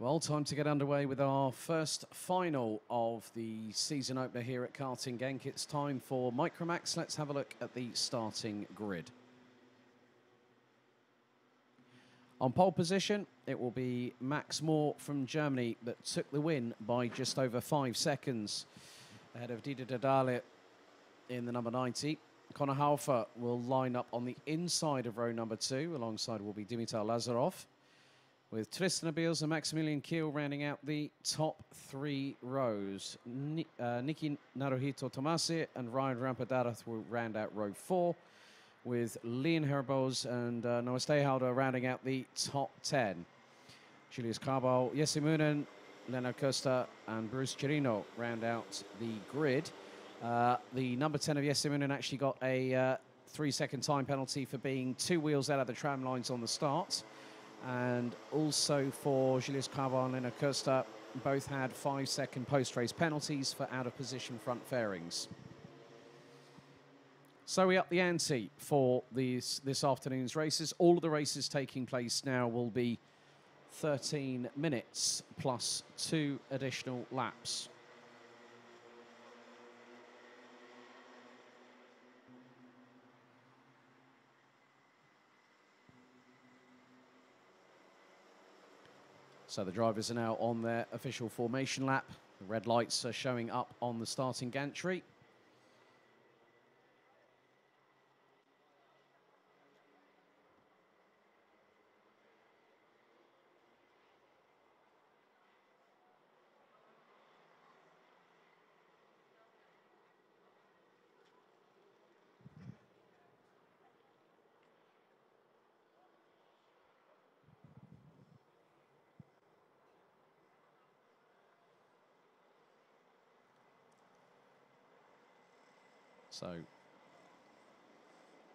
Well, time to get underway with our first final of the season opener here at Karting Genk. It's time for Micromax. Let's have a look at the starting grid. On pole position, it will be Max Moore from Germany that took the win by just over 5 seconds ahead of Dieter Dadale in the number 90. Conor Haufer will line up on the inside of row number 2. Alongside will be Dimitar Lazarov, with Tristan Abils and Maximilian Kiel rounding out the top 3 rows. Niki Naruhito Tomasi and Ryan Rampadarath will round out row 4, with Leon Herbos and Noah Steyhouder rounding out the top 10. Julius Cabal, Jesse Moonen, Leonard Costa and Bruce Chirino round out the grid. The number 10 of Jesse Moonen actually got a 3-second time penalty for being 2 wheels out of the tram lines on the start. And also for Julius Cabal and Leonard Costa, both had 5-second post-race penalties for out-of-position front fairings. So we up the ante for this afternoon's races. All of the races taking place now will be 13 minutes plus 2 additional laps. So the drivers are now on their official formation lap. The red lights are showing up on the starting gantry. So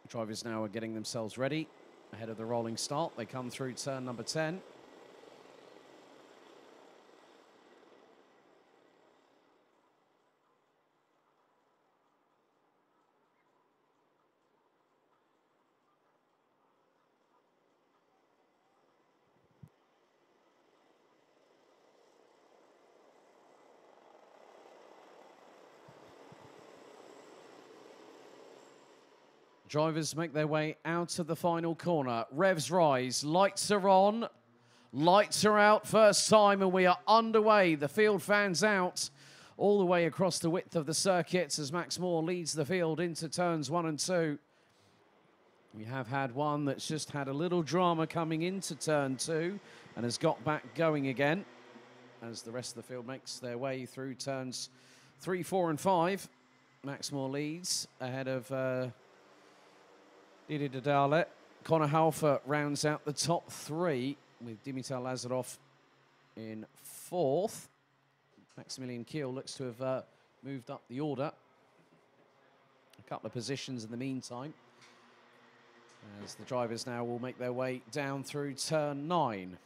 drivers now are getting themselves ready ahead of the rolling start. They come through turn number 10. Drivers make their way out of the final corner. Revs rise, lights are on, lights are out first time, and we are underway. The field fans out all the way across the width of the circuit as Max Moore leads the field into turns 1 and 2. We have had one that's just had a little drama coming into turn 2 and has got back going again as the rest of the field makes their way through turns 3, 4 and 5. Max Moore leads ahead of Dieter Dadale. Conor Haufer rounds out the top 3 with Dimitar Lazarov in 4th. Maximilian Kiel looks to have moved up the order a couple of positions in the meantime, as the drivers now will make their way down through turn 9.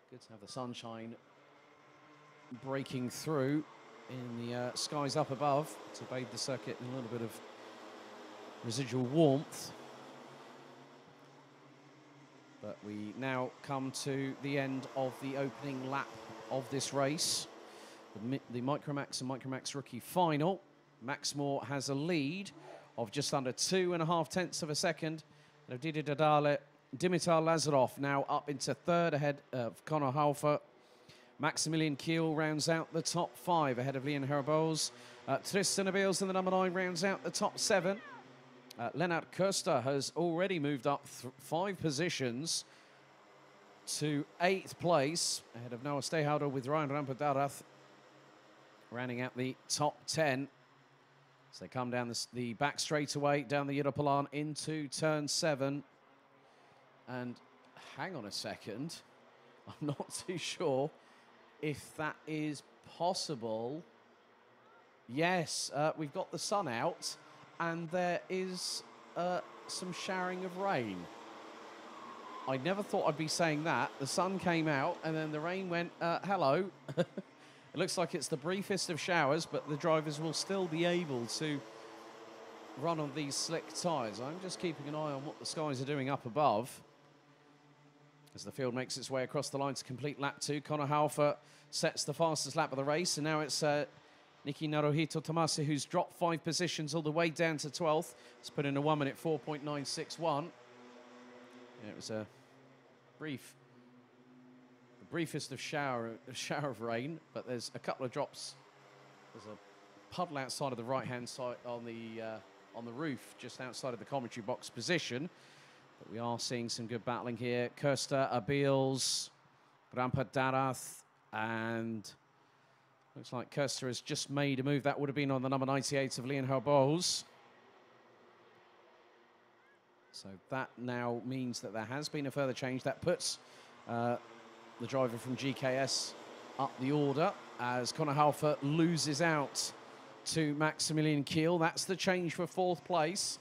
Good to have the sunshine breaking through in the skies up above to bathe the circuit in a little bit of residual warmth. But we now come to the end of the opening lap of this race. The Micromax and Micromax Rookie Final. Max Moore has a lead of just under 2.5 tenths of a second. And Dieter Dadale, Dimitar Lazarov now up into 3rd ahead of Conor Haufer. Maximilian Kiel rounds out the top 5 ahead of Leon Herbos. Tristan Abils in the number 9 rounds out the top 7. Leonard Costa has already moved up 5 positions to 8th place, ahead of Noah Steyhouder with Ryan Rampadarath rounding out the top 10. So they come down the back straightaway, down the Europalan into turn 7. And hang on a second, I'm not too sure if that is possible. Yes, we've got the sun out, and there is some showering of rain. I never thought I'd be saying that. The sun came out and then the rain went, hello. It looks like it's the briefest of showers, but the drivers will still be able to run on these slick tyres. I'm just keeping an eye on what the skies are doing up above. As the field makes its way across the line to complete lap 2, Conor Halfer sets the fastest lap of the race, and now it's Niki Naruhito Tomasi, who's dropped 5 positions all the way down to 12th. It's put in a 1 minute 4.961. It was a briefest of shower of rain, but there's a couple of drops. There's a puddle outside of the right-hand side on the roof, just outside of the commentary box position. But we are seeing some good battling here. Kirsta, Abils, Rampadath, and looks like Kirsta has just made a move. That would have been on the number 98 of Leon Herbos. So that now means that there has been a further change. That puts the driver from GKS up the order as Conor Halfer loses out to Maximilian Kiel. That's the change for 4th place.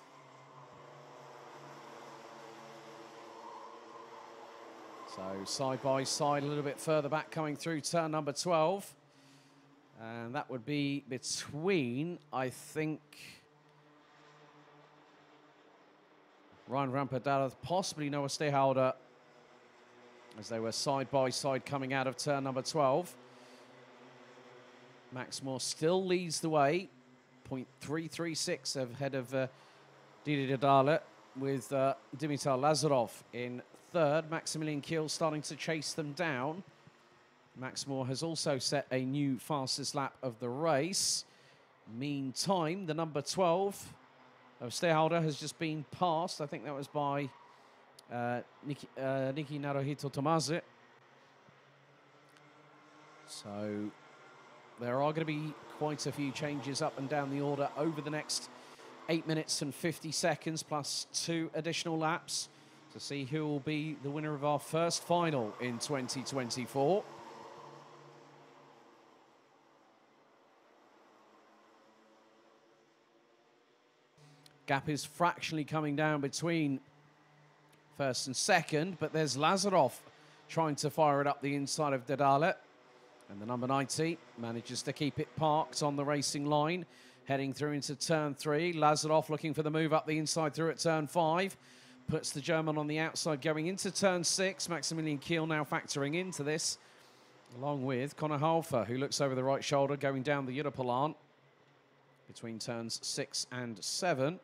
So side by side, a little bit further back coming through turn number 12. And that would be between, I think, Ryan Rampadarath, possibly Noah Stehauder, as they were side by side coming out of turn number 12. Max Moore still leads the way, 0.336 ahead of Didi Dadale, with Dimitar Lazarov in 3rd. Maximilian Kiel starting to chase them down. Max Moore has also set a new fastest lap of the race. Meantime, the number 12 of Stehauder has just been passed. I think that was by Niki Naruhito Tomasi. So there are going to be quite a few changes up and down the order over the next 8 minutes and 50 seconds, plus 2 additional laps to see who will be the winner of our first final in 2024. Gap is fractionally coming down between 1st and 2nd, but there's Lazarov trying to fire it up the inside of Dadale. And the number 90 manages to keep it parked on the racing line, heading through into turn 3. Lazarov looking for the move up the inside through at turn 5. Puts the German on the outside going into turn 6. Maximilian Kiel now factoring into this, along with Conor Halfer, who looks over the right shoulder going down the Europalan between turns 6 and 7.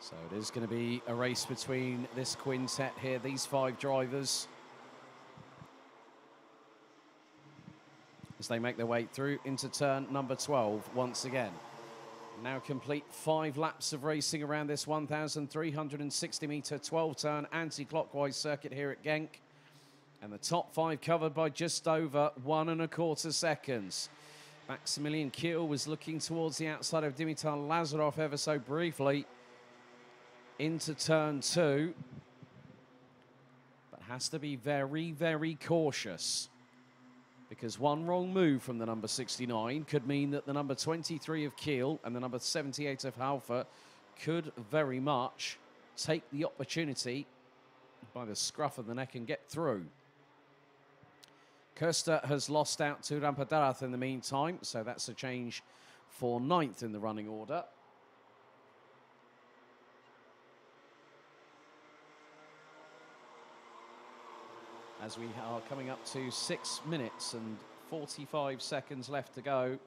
So it is going to be a race between this quintet here, these 5 drivers, as they make their way through into turn number 12 once again. Now complete 5 laps of racing around this 1,360-metre 12-turn anti-clockwise circuit here at Genk. And the top 5 covered by just over 1¼ seconds. Maximilian Kiel was looking towards the outside of Dimitar Lazarov ever so briefly into turn 2, but has to be very, very cautious, because one wrong move from the number 69 could mean that the number 23 of Kiel and the number 78 of Halfer could very much take the opportunity by the scruff of the neck and get through. Kirsta has lost out to Rampadarath in the meantime, so that's a change for 9th in the running order. As we are coming up to 6 minutes and 45 seconds left to go.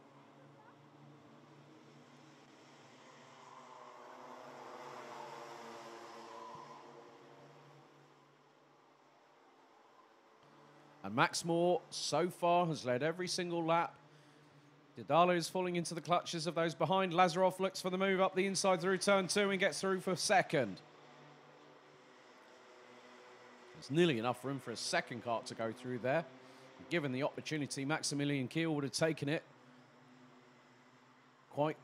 And Max Moore so far has led every single lap. Dadale is falling into the clutches of those behind. Lazarov looks for the move up the inside through turn 2 and gets through for 2nd. There's nearly enough room for a 2nd kart to go through there. Given the opportunity, Maximilian Kiel would have taken it quite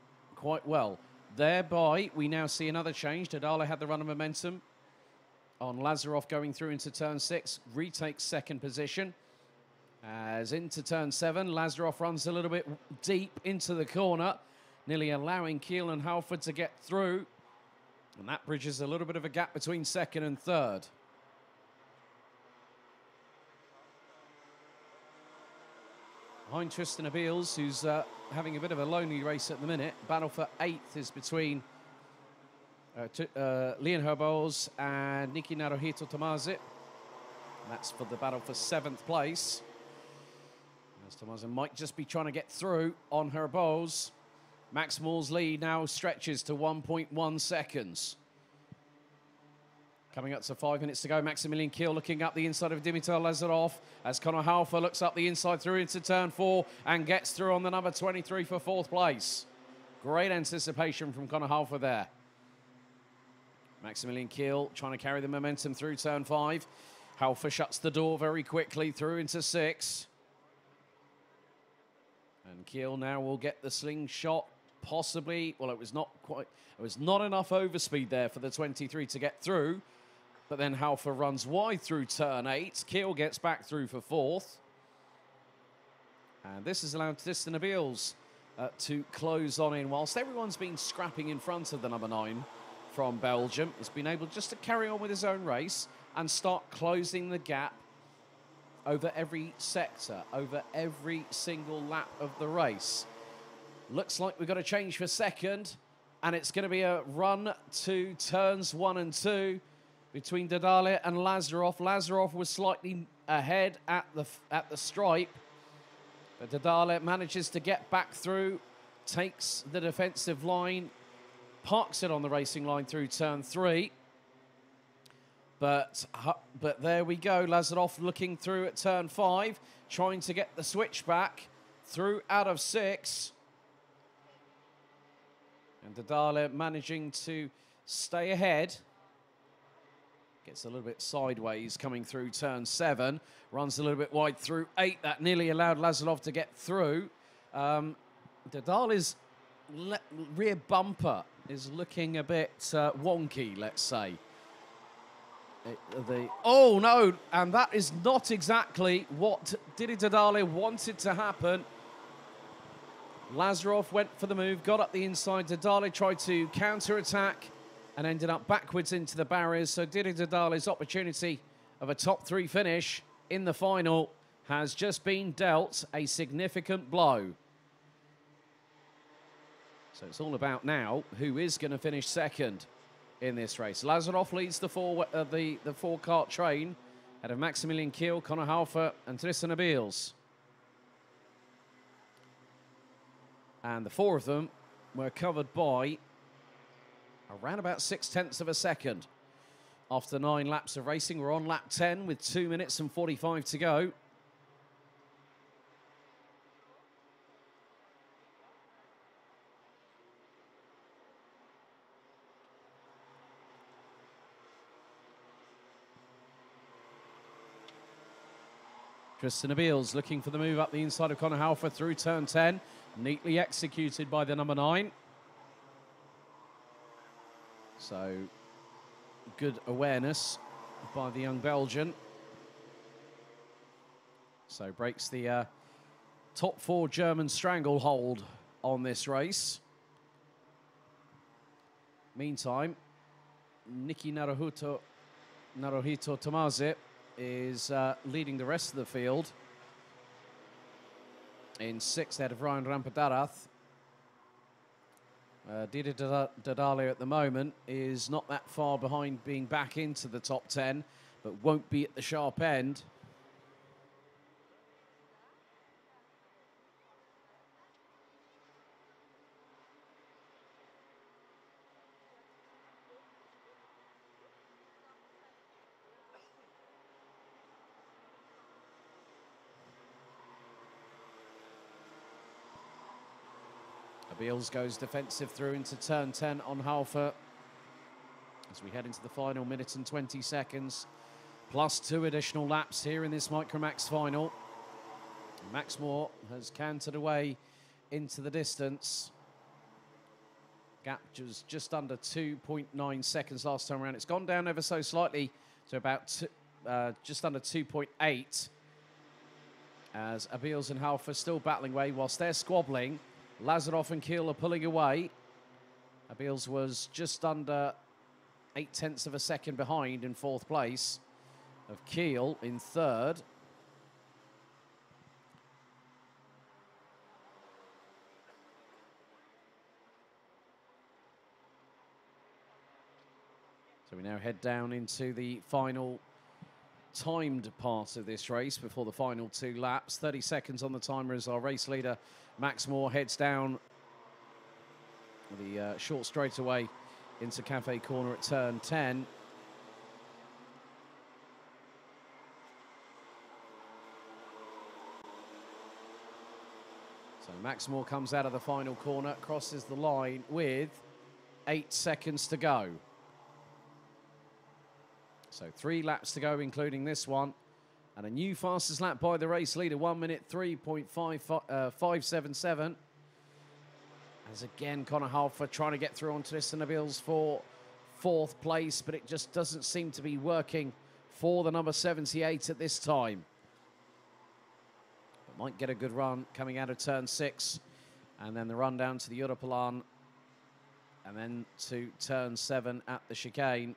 well. Thereby, we now see another change. Dadale had the run of momentum on Lazarov going through into turn 6, retakes 2nd position. As into turn 7, Lazarov runs a little bit deep into the corner, nearly allowing Kiel and Halford to get through. And that bridges a little bit of a gap between 2nd and 3rd. behind Tristan Abeels, who's having a bit of a lonely race at the minute. Battle for 8th is between Leon Herbos and Niki Naruhito Tomase. That's for the battle for 7th place. As Tomase might just be trying to get through on Herbos. Max Moore's lead now stretches to 1.1 seconds. Coming up to 5 minutes to go, Maximilian Kiel looking up the inside of Dimitar Lazarov as Conor Halfer looks up the inside through into turn 4 and gets through on the number 23 for 4th place. Great anticipation from Conor Halfer there. Maximilian Kiel trying to carry the momentum through turn 5. Halfer shuts the door very quickly through into 6. And Kiel now will get the slingshot, possibly. Well, it was not enough overspeed there for the 23 to get through. But then Halfer runs wide through turn 8. Kiel gets back through for 4th. And this has allowed Tristan Abeels to close on in. Whilst everyone's been scrapping in front of the number 9 from Belgium, he's been able just to carry on with his own race and start closing the gap over every sector, over every single lap of the race. Looks like we've got a change for 2nd, and it's going to be a run to turns 1 and 2 between Dedale and Lazarov. Lazarov was slightly ahead at the stripe, but Dedale manages to get back through, takes the defensive line, parks it on the racing line through turn 3. But there we go, Lazarov looking through at turn 5, trying to get the switch back through out of 6. And Dedale managing to stay ahead. Gets a little bit sideways coming through turn 7. Runs a little bit wide through 8. That nearly allowed Lazarov to get through. Dedale's rear bumper is looking a bit wonky, let's say. Oh, no, and that is not exactly what Didi Dedale wanted to happen. Lazarov went for the move, got up the inside. Dedale tried to counter-attack and ended up backwards into the barriers. So Didi Dedale's opportunity of a top 3 finish in the final has just been dealt a significant blow. So it's all about now who is going to finish 2nd in this race. Lazarov leads the four-cart train out of Maximilian Kiel, Conor Halfer and Tristan Abeels. And the 4 of them were covered by around about 0.6 of a second. After 9 laps of racing, we're on lap 10 with 2 minutes and 45 to go. Tristan Abeels looking for the move up the inside of Conor Halfer through turn 10. Neatly executed by the number 9. So, good awareness by the young Belgian. So, breaks the top 4 German stranglehold on this race. Meantime, Niki Naruhito Tomase is leading the rest of the field in 6th ahead of Ryan Rampadarath. Didi Dedale at the moment is not that far behind being back into the top 10, but won't be at the sharp end. Abeels goes defensive through into turn 10 on Halfer as we head into the final minute and 20 seconds, plus 2 additional laps here in this Micromax final. Max Moore has cantered away into the distance. Gap was just under 2.9 seconds last time around. It's gone down ever so slightly to about just under 2.8 as Abeels and Halfer still battling away whilst they're squabbling. Lazarov and Kiel are pulling away. Abeels was just under 0.8 of a second behind in 4th place of Kiel in 3rd. So we now head down into the final timed part of this race before the final 2 laps. 30 seconds on the timer as our race leader, Max Moore, heads down the short straightaway into Cafe Corner at turn 10. So Max Moore comes out of the final corner, crosses the line with 8 seconds to go. So 3 laps to go, including this one. And a new fastest lap by the race leader, 1 minute 3.577. As again, Conor Halfer trying to get through on Tristan Nabil's for 4th place, but it just doesn't seem to be working for the number 78 at this time. But might get a good run coming out of turn 6. And then the run down to the Europalan. And then to turn 7 at the chicane.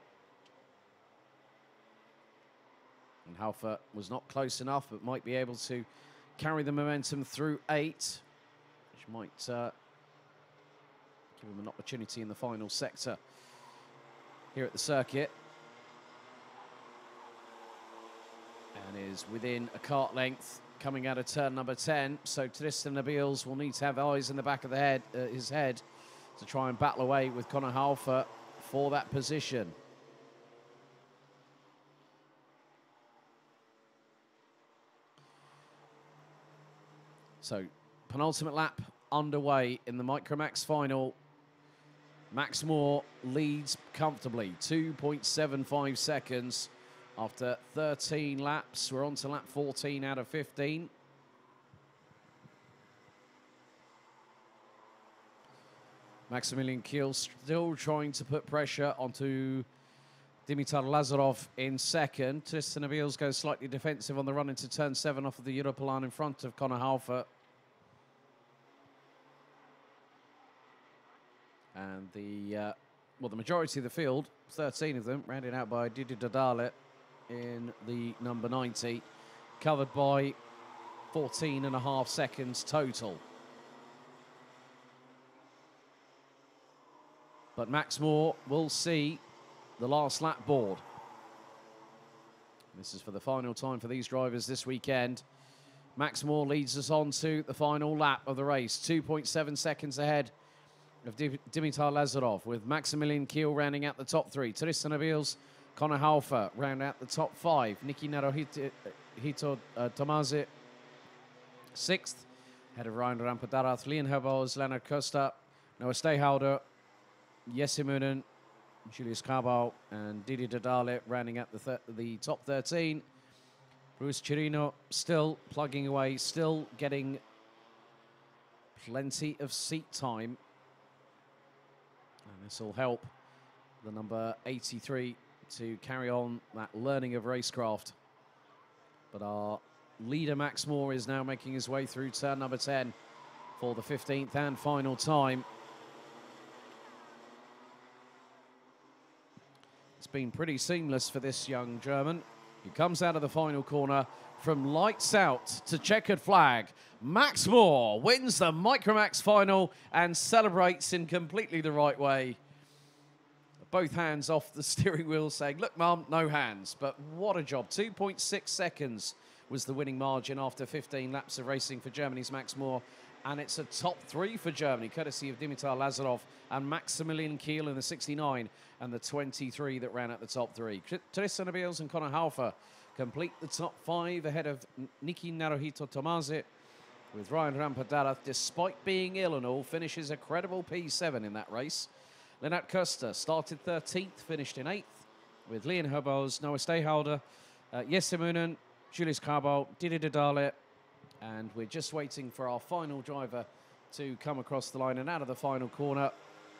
And Halfer was not close enough, but might be able to carry the momentum through 8, which might give him an opportunity in the final sector here at the circuit. And is within a kart length coming out of turn number 10. So Tristan Nabil will need to have eyes in the back of the head, his head, to try and battle away with Conor Halfer for that position. So, penultimate lap underway in the Micromax final. Max Moore leads comfortably, 2.75 seconds after 13 laps. We're on to lap 14 out of 15. Maximilian Kiel still trying to put pressure onto Dimitar Lazarov in second. Tristan Nabil goes slightly defensive on the run into turn 7 off of the Europalan in front of Conor Halfer. And the majority of the field, 13 of them, rounded out by Didi Dodale in the number 90, covered by 14.5 seconds total. But Max Moore will see the last lap board. This is for the final time for these drivers this weekend. Max Moore leads us on to the final lap of the race, 2.7 seconds ahead of Dimitar Lazarov, with Maximilian Kiel rounding out the top 3. Tristan Nabil, Conor Halfer round out the top 5. Niki Naruhito Tomasi 6th, ahead of Ryan Rampadarath, Leon Herbos, Leonard Costa, Noah Stayhouder, Jesse Moonen, Julius Cabal, and Didi Dodale rounding out the top 13. Bruce Chirino still plugging away, still getting plenty of seat time. And this will help the number 83 to carry on that learning of racecraft. But our leader, Max Moore, is now making his way through turn number 10 for the 15th and final time. It's been pretty seamless for this young German. He comes out of the final corner from lights out to checkered flag. Max Moore wins the Micromax final and celebrates in completely the right way. Both hands off the steering wheel saying, look, Mum, no hands. But what a job. 2.6 seconds was the winning margin after 15 laps of racing for Germany's Max Moore. And it's a top 3 for Germany, courtesy of Dimitar Lazarov and Maximilian Kiel in the 69 and the 23 that ran at the top 3. Tristan Nabil and Conor Halfer complete the top 5 ahead of Niki Naruhito Tomasi, with Ryan Rampadarath, despite being ill and all, finishes a credible P7 in that race. Lennart Köster started 13th, finished in 8th, with Leon Herbos, Noah Stayhouder, Jesse Moonen, Julius Cabal, Didi Dodale, and we're just waiting for our final driver to come across the line and out of the final corner.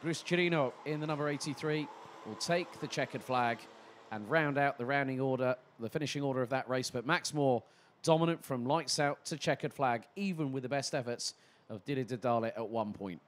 Bruce Chirino in the number 83 will take the checkered flag and round out the rounding order, the finishing order of that race. But Max Moore dominant from lights out to checkered flag, even with the best efforts of Didi Dodale at one point.